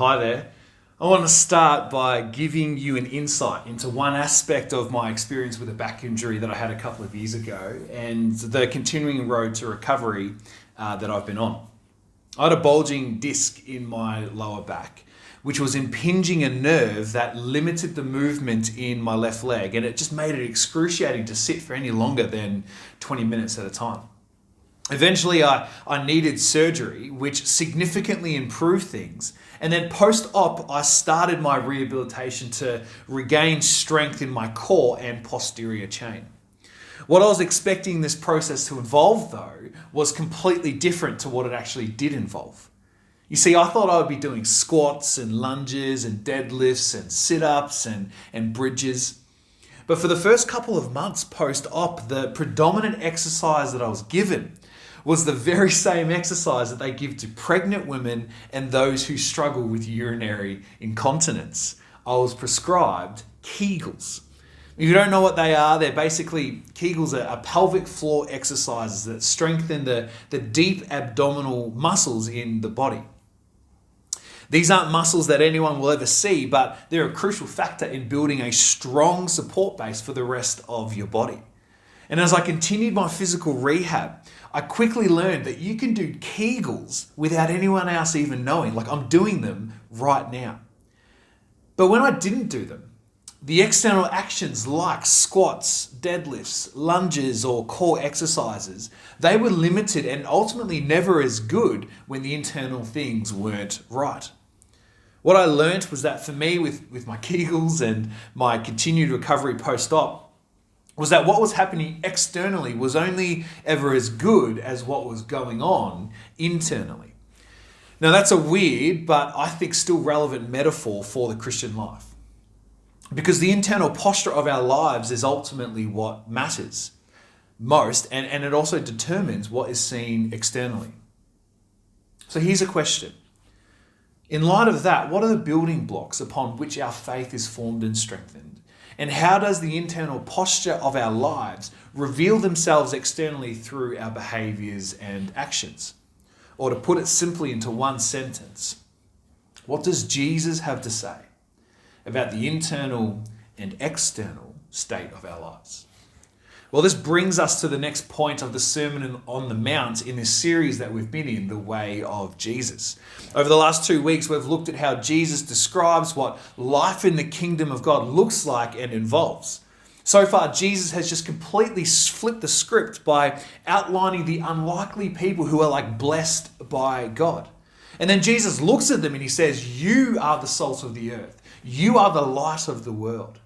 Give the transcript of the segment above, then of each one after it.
Hi there. I want to start by giving you an insight into one aspect of my experience with a back injury that I had a couple of years ago and the continuing road to recovery that I've been on. I had a bulging disc in my lower back, which was impinging a nerve that limited the movement in my left leg, and it just made it excruciating to sit for any longer than 20 minutes at a time. Eventually, I needed surgery, which significantly improved things. And then post-op, I started my rehabilitation to regain strength in my core and posterior chain. What I was expecting this process to involve, though, was completely different to what it actually did involve. You see, I thought I would be doing squats and lunges and deadlifts and sit-ups and bridges. But for the first couple of months post-op, the predominant exercise that I was given was the very same exercise that they give to pregnant women and those who struggle with urinary incontinence. I was prescribed Kegels. If you don't know what they are, they're basically, Kegels are pelvic floor exercises that strengthen the deep abdominal muscles in the body. These aren't muscles that anyone will ever see, but they're a crucial factor in building a strong support base for the rest of your body. And as I continued my physical rehab, I quickly learned that you can do Kegels without anyone else even knowing, like I'm doing them right now. But when I didn't do them, the external actions like squats, deadlifts, lunges, or core exercises, they were limited and ultimately never as good when the internal things weren't right. What I learned was that for me with my Kegels and my continued recovery post-op, was that what was happening externally was only ever as good as what was going on internally. Now that's a weird, but I think still relevant metaphor for the Christian life. Because the internal posture of our lives is ultimately what matters most, and it also determines what is seen externally. So here's a question. In light of that, what are the building blocks upon which our faith is formed and strengthened? And how does the internal posture of our lives reveal themselves externally through our behaviors and actions? Or to put it simply into one sentence, what does Jesus have to say about the internal and external state of our lives? Well, this brings us to the next point of the Sermon on the Mount in this series that we've been in, The Way of Jesus. Over the last 2 weeks, we've looked at how Jesus describes what life in the kingdom of God looks like and involves. So far, Jesus has just completely flipped the script by outlining the unlikely people who are like blessed by God. And then Jesus looks at them and he says, you are the salt of the earth. You are the light of the world.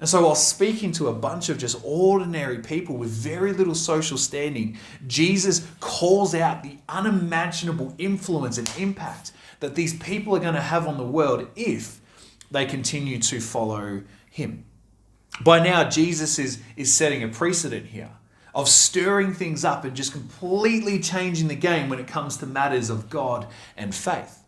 And so while speaking to a bunch of just ordinary people with very little social standing, Jesus calls out the unimaginable influence and impact that these people are going to have on the world if they continue to follow him. By now, Jesus is setting a precedent here of stirring things up and just completely changing the game when it comes to matters of God and faith.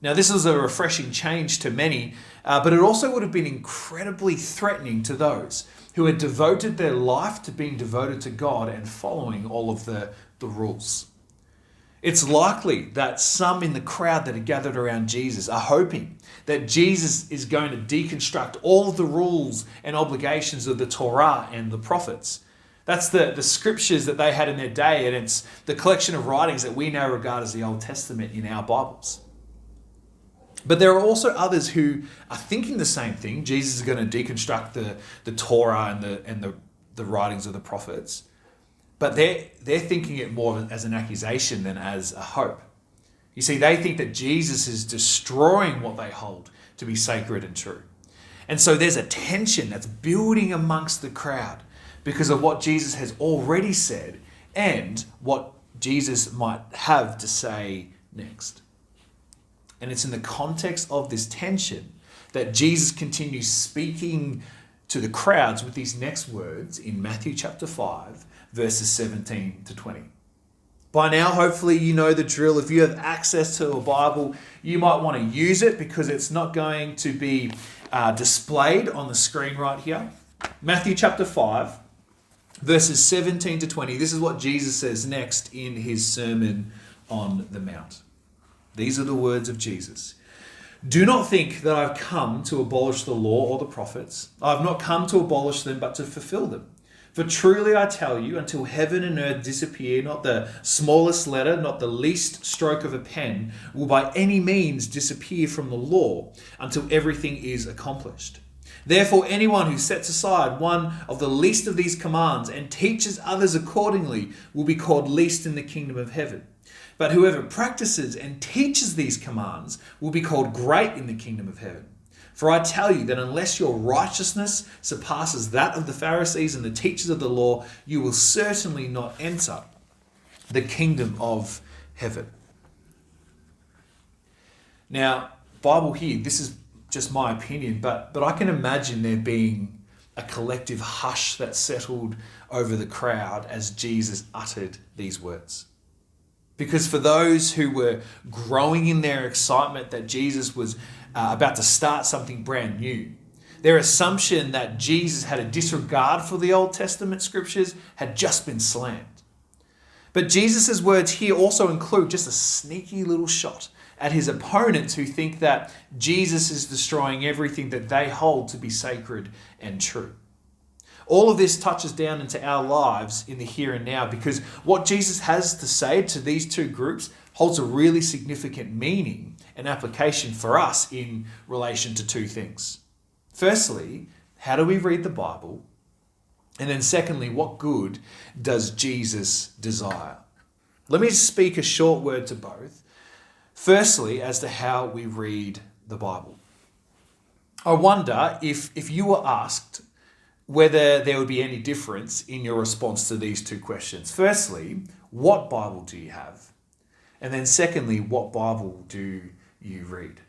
Now, this was a refreshing change to many, but it also would have been incredibly threatening to those who had devoted their life to being devoted to God and following all of the rules. It's likely that some in the crowd that are gathered around Jesus are hoping that Jesus is going to deconstruct all of the rules and obligations of the Torah and the prophets. That's the scriptures that they had in their day, and it's the collection of writings that we now regard as the Old Testament in our Bibles. But there are also others who are thinking the same thing. Jesus is going to deconstruct the Torah and the writings of the prophets. But they're thinking it more as an accusation than as a hope. You see, they think that Jesus is destroying what they hold to be sacred and true. And so there's a tension that's building amongst the crowd because of what Jesus has already said and what Jesus might have to say next. And it's in the context of this tension that Jesus continues speaking to the crowds with these next words in Matthew chapter 5, verses 17 to 20. By now, hopefully you know the drill. If you have access to a Bible, you might want to use it because it's not going to be displayed on the screen right here. Matthew chapter 5, verses 17 to 20. This is what Jesus says next in his Sermon on the Mount. These are the words of Jesus. Do not think that I've come to abolish the law or the prophets. I have not come to abolish them, but to fulfill them. For truly I tell you, until heaven and earth disappear, not the smallest letter, not the least stroke of a pen, will by any means disappear from the law, until everything is accomplished. Therefore, anyone who sets aside one of the least of these commands and teaches others accordingly will be called least in the kingdom of heaven. But whoever practices and teaches these commands will be called great in the kingdom of heaven. For I tell you that unless your righteousness surpasses that of the Pharisees and the teachers of the law, you will certainly not enter the kingdom of heaven. Now, Bible here, this is just my opinion, but I can imagine there being a collective hush that settled over the crowd as Jesus uttered these words. Because for those who were growing in their excitement that Jesus was about to start something brand new, their assumption that Jesus had a disregard for the Old Testament scriptures had just been slammed. But Jesus' words here also include just a sneaky little shot at his opponents who think that Jesus is destroying everything that they hold to be sacred and true. All of this touches down into our lives in the here and now, because what Jesus has to say to these two groups holds a really significant meaning and application for us in relation to two things. Firstly, how do we read the Bible? And then secondly, what good does Jesus desire? Let me speak a short word to both. Firstly, as to how we read the Bible. I wonder if you were asked whether there would be any difference in your response to these two questions. Firstly, what Bible do you have? And then secondly, what Bible do you read?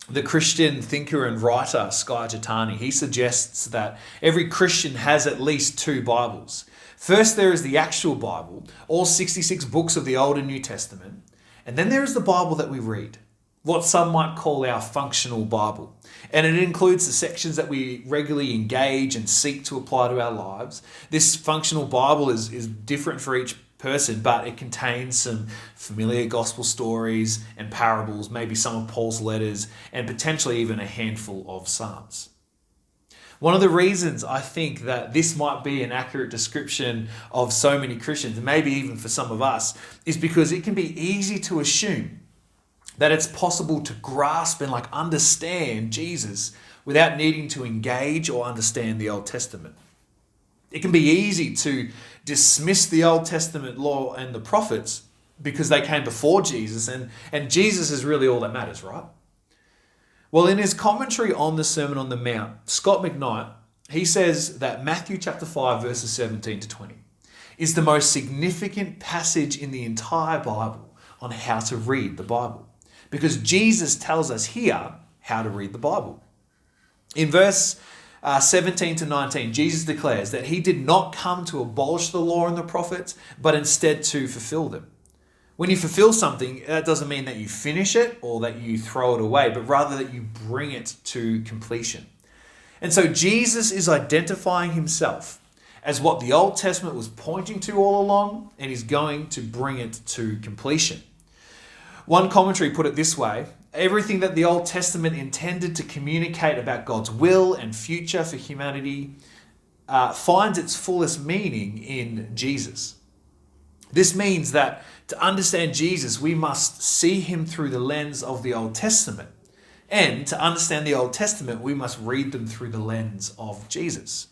The Christian thinker and writer Skye Jethani, he suggests that every Christian has at least two Bibles. First, there is the actual Bible, all 66 books of the Old and New Testament. And then there is the Bible that we read, what some might call our functional Bible. And it includes the sections that we regularly engage and seek to apply to our lives. This functional Bible is different for each person, but it contains some familiar gospel stories and parables, maybe some of Paul's letters, and potentially even a handful of Psalms. One of the reasons I think that this might be an accurate description of so many Christians, and maybe even for some of us, is because it can be easy to assume that it's possible to grasp and understand Jesus without needing to engage or understand the Old Testament. It can be easy to dismiss the Old Testament law and the prophets because they came before Jesus, and Jesus is really all that matters, right? Well, in his commentary on the Sermon on the Mount, Scott McKnight, he says that Matthew chapter 5, verses 17 to 20 is the most significant passage in the entire Bible on how to read the Bible, because Jesus tells us here how to read the Bible. In verse 17 to 19, Jesus declares that he did not come to abolish the law and the prophets, but instead to fulfill them. When you fulfill something, that doesn't mean that you finish it or that you throw it away, but rather that you bring it to completion. And so Jesus is identifying himself as what the Old Testament was pointing to all along, and he's going to bring it to completion. One commentary put it this way: everything that the Old Testament intended to communicate about God's will and future for humanity finds its fullest meaning in Jesus. This means that to understand Jesus, we must see him through the lens of the Old Testament. And to understand the Old Testament, we must read them through the lens of Jesus.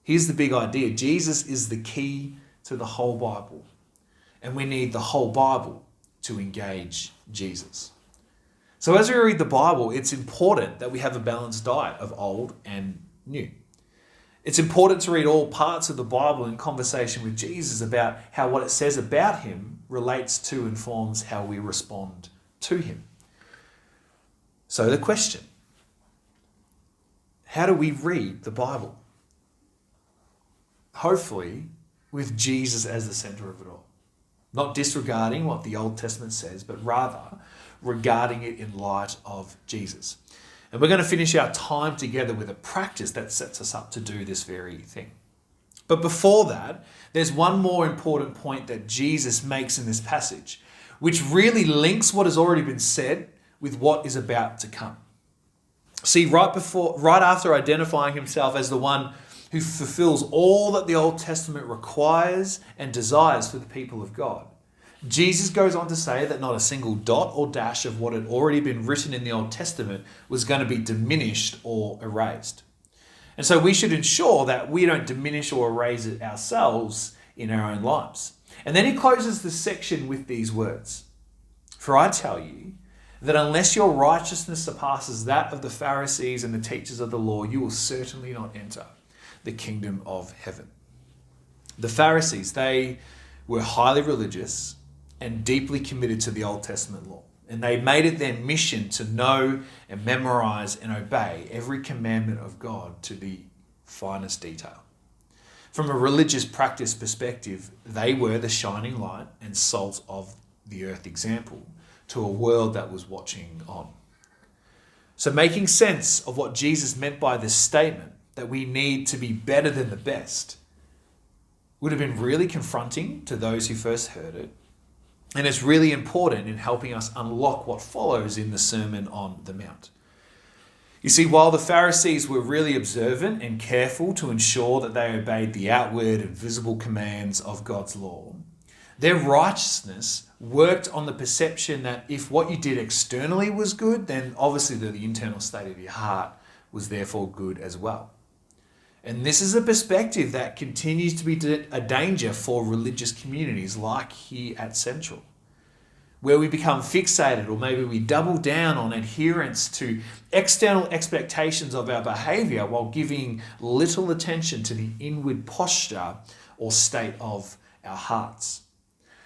Here's the big idea. Jesus is the key to the whole Bible. And we need the whole Bible to engage Jesus. So as we read the Bible, it's important that we have a balanced diet of old and new. It's important to read all parts of the Bible in conversation with Jesus about how what it says about him relates to and informs how we respond to him. So the question: how do we read the Bible? Hopefully with Jesus as the center of it all. Not disregarding what the Old Testament says, but rather regarding it in light of Jesus. And we're going to finish our time together with a practice that sets us up to do this very thing. But before that, there's one more important point that Jesus makes in this passage, which really links what has already been said with what is about to come. See, right after identifying himself as the one who fulfills all that the Old Testament requires and desires for the people of God, Jesus goes on to say that not a single dot or dash of what had already been written in the Old Testament was going to be diminished or erased. And so we should ensure that we don't diminish or erase it ourselves in our own lives. And then he closes the section with these words: "For I tell you that unless your righteousness surpasses that of the Pharisees and the teachers of the law, you will certainly not enter the kingdom of heaven." The Pharisees, they were highly religious and deeply committed to the Old Testament law. And they made it their mission to know and memorize and obey every commandment of God to the finest detail. From a religious practice perspective, they were the shining light and salt of the earth example to a world that was watching on. So making sense of what Jesus meant by this statement, that we need to be better than the best, would have been really confronting to those who first heard it. And it's really important in helping us unlock what follows in the Sermon on the Mount. You see, while the Pharisees were really observant and careful to ensure that they obeyed the outward and visible commands of God's law, their righteousness worked on the perception that if what you did externally was good, then obviously the internal state of your heart was therefore good as well. And this is a perspective that continues to be a danger for religious communities like here at Central, where we become fixated, or maybe we double down on adherence to external expectations of our behavior while giving little attention to the inward posture or state of our hearts.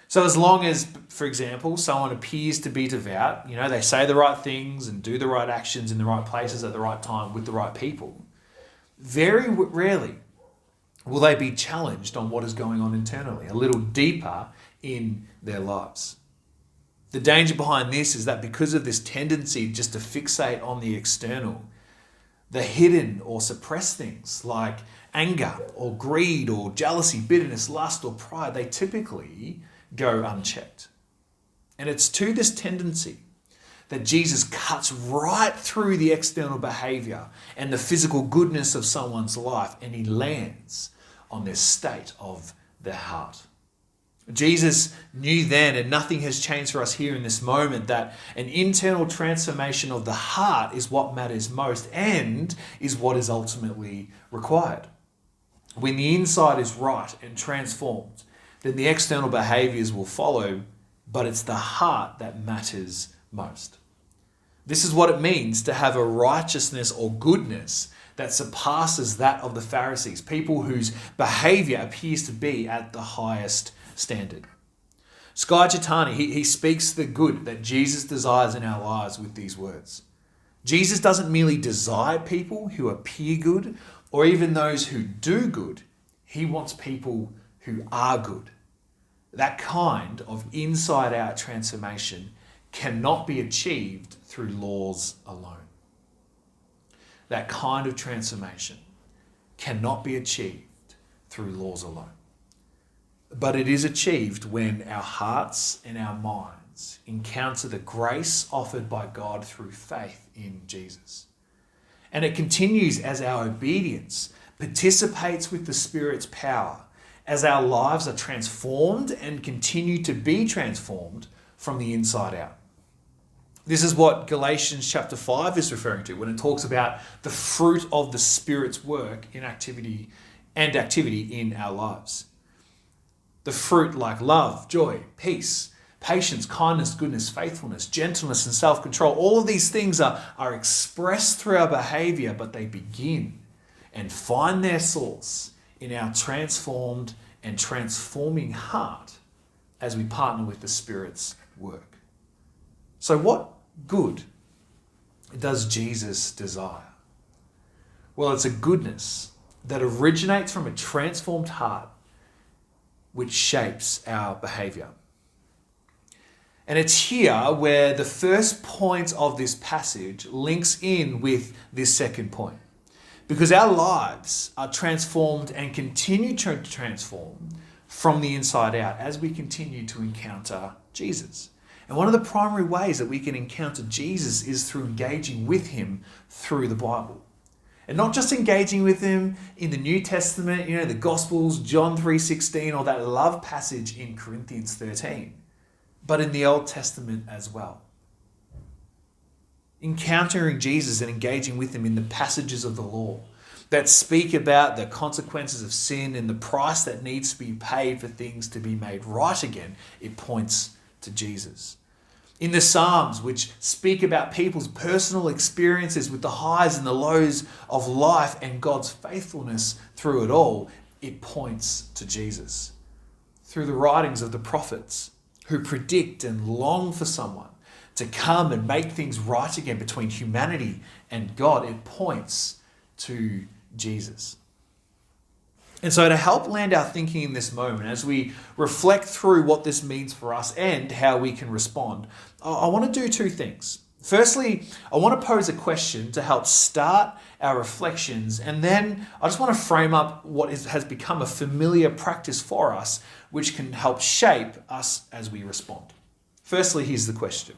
So as long as, for example, someone appears to be devout, they say the right things and do the right actions in the right places at the right time with the right people, very rarely will they be challenged on what is going on internally, a little deeper in their lives. The danger behind this is that because of this tendency just to fixate on the external, the hidden or suppressed things like anger or greed or jealousy, bitterness, lust or pride, they typically go unchecked. And it's to this tendency that Jesus cuts right through the external behavior and the physical goodness of someone's life, and he lands on their state of their heart. Jesus knew then, and nothing has changed for us here in this moment, that an internal transformation of the heart is what matters most and is what is ultimately required. When the inside is right and transformed, then the external behaviors will follow, but it's the heart that matters most. This is what it means to have a righteousness or goodness that surpasses that of the Pharisees, people whose behavior appears to be at the highest standard. Skye Jethani, he speaks the good that Jesus desires in our lives with these words. Jesus doesn't merely desire people who appear good or even those who do good. He wants people who are good. That kind of inside-out transformation cannot be achieved through laws alone. That kind of transformation cannot be achieved through laws alone. But it is achieved when our hearts and our minds encounter the grace offered by God through faith in Jesus. And it continues as our obedience participates with the Spirit's power, as our lives are transformed and continue to be transformed from the inside out. This is what Galatians chapter 5 is referring to when it talks about the fruit of the Spirit's work in activity in our lives. The fruit like love, joy, peace, patience, kindness, goodness, faithfulness, gentleness, and self-control. All of these things are expressed through our behavior, but they begin and find their source in our transformed and transforming heart as we partner with the Spirit's work. So what good does Jesus desire? Well, it's a goodness that originates from a transformed heart which shapes our behavior. And it's here where the first point of this passage links in with this second point. Because our lives are transformed and continue to transform from the inside out as we continue to encounter Jesus. And one of the primary ways that we can encounter Jesus is through engaging with him through the Bible. And not just engaging with him in the New Testament, the Gospels, John 3:16, or that love passage in Corinthians 13, but in the Old Testament as well. Encountering Jesus and engaging with him in the passages of the law that speak about the consequences of sin and the price that needs to be paid for things to be made right again, it points to Jesus. In the Psalms, which speak about people's personal experiences with the highs and the lows of life and God's faithfulness through it all, it points to Jesus. Through the writings of the prophets, who predict and long for someone to come and make things right again between humanity and God, it points to Jesus. And so to help land our thinking in this moment, as we reflect through what this means for us and how we can respond, I want to do two things. Firstly, I want to pose a question to help start our reflections, and then I just want to frame up what has become a familiar practice for us, which can help shape us as we respond. Firstly, here's the question.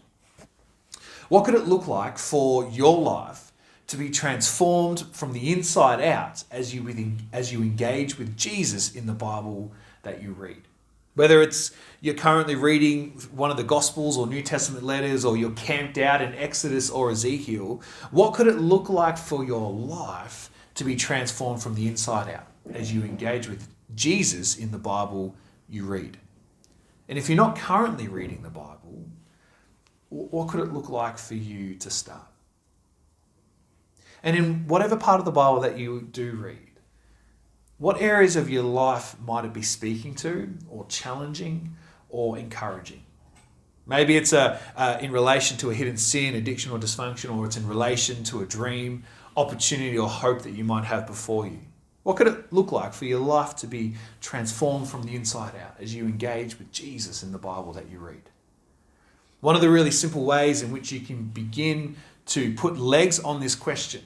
What could it look like for your life to be transformed from the inside out as you engage with Jesus in the Bible that you read? Whether it's you're currently reading one of the Gospels or New Testament letters, or you're camped out in Exodus or Ezekiel, what could it look like for your life to be transformed from the inside out as you engage with Jesus in the Bible you read? And if you're not currently reading the Bible, what could it look like for you to start? And in whatever part of the Bible that you do read, what areas of your life might it be speaking to, or challenging, or encouraging? Maybe it's in relation to a hidden sin, addiction, or dysfunction, or it's in relation to a dream, opportunity, or hope that you might have before you. What could it look like for your life to be transformed from the inside out as you engage with Jesus in the Bible that you read? One of the really simple ways in which you can begin to put legs on this question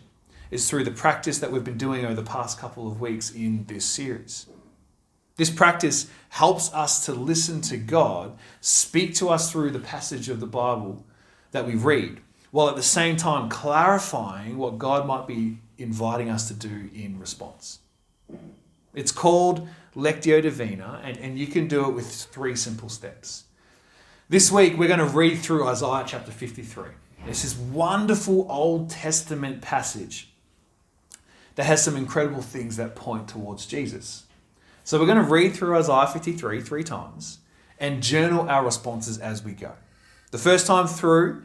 is through the practice that we've been doing over the past couple of weeks in this series. This practice helps us to listen to God speak to us through the passage of the Bible that we read, while at the same time clarifying what God might be inviting us to do in response. It's called Lectio Divina, and you can do it with 3 simple steps. This week, we're going to read through Isaiah chapter 53. It's this wonderful Old Testament passage that has some incredible things that point towards Jesus. So we're going to read through Isaiah 53 3 times and journal our responses as we go. The first time through,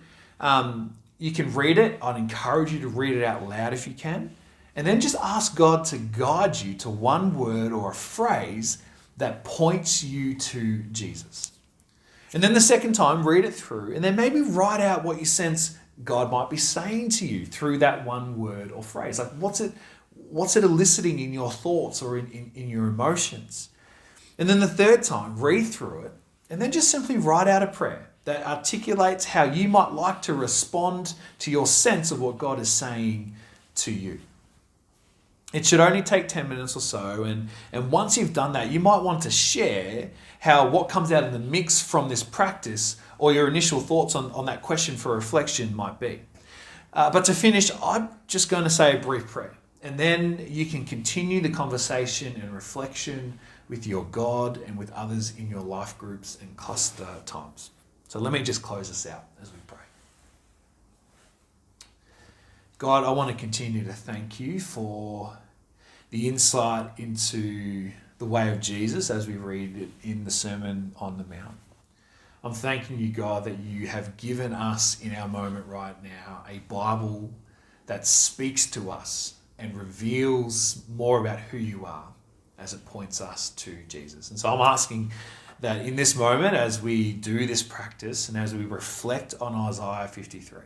you can read it. I'd encourage you to read it out loud if you can. And then just ask God to guide you to one word or a phrase that points you to Jesus. And then the second time, read it through, and then maybe write out what you sense God might be saying to you through that one word or phrase. Like, what's it eliciting in your thoughts or in your emotions? And then the third time, read through it, and then just simply write out a prayer that articulates how you might like to respond to your sense of what God is saying to you. It should only take 10 minutes or so, and once you've done that, you might want to share how what comes out of the mix from this practice, or your initial thoughts on that question for reflection might be. But to finish, I'm just going to say a brief prayer, and then you can continue the conversation and reflection with your God and with others in your life groups and cluster times. So let me just close this out as we pray. God, I want to continue to thank you for the insight into the way of Jesus as we read it in the Sermon on the Mount. I'm thanking you, God, that you have given us in our moment right now a Bible that speaks to us and reveals more about who you are as it points us to Jesus. And so I'm asking that in this moment, as we do this practice and as we reflect on Isaiah 53,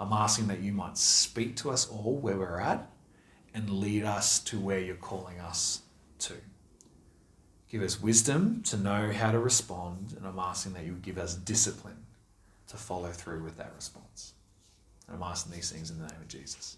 I'm asking that you might speak to us all where we're at and lead us to where you're calling us to. Give us wisdom to know how to respond, and I'm asking that you would give us discipline to follow through with that response. And I'm asking these things in the name of Jesus.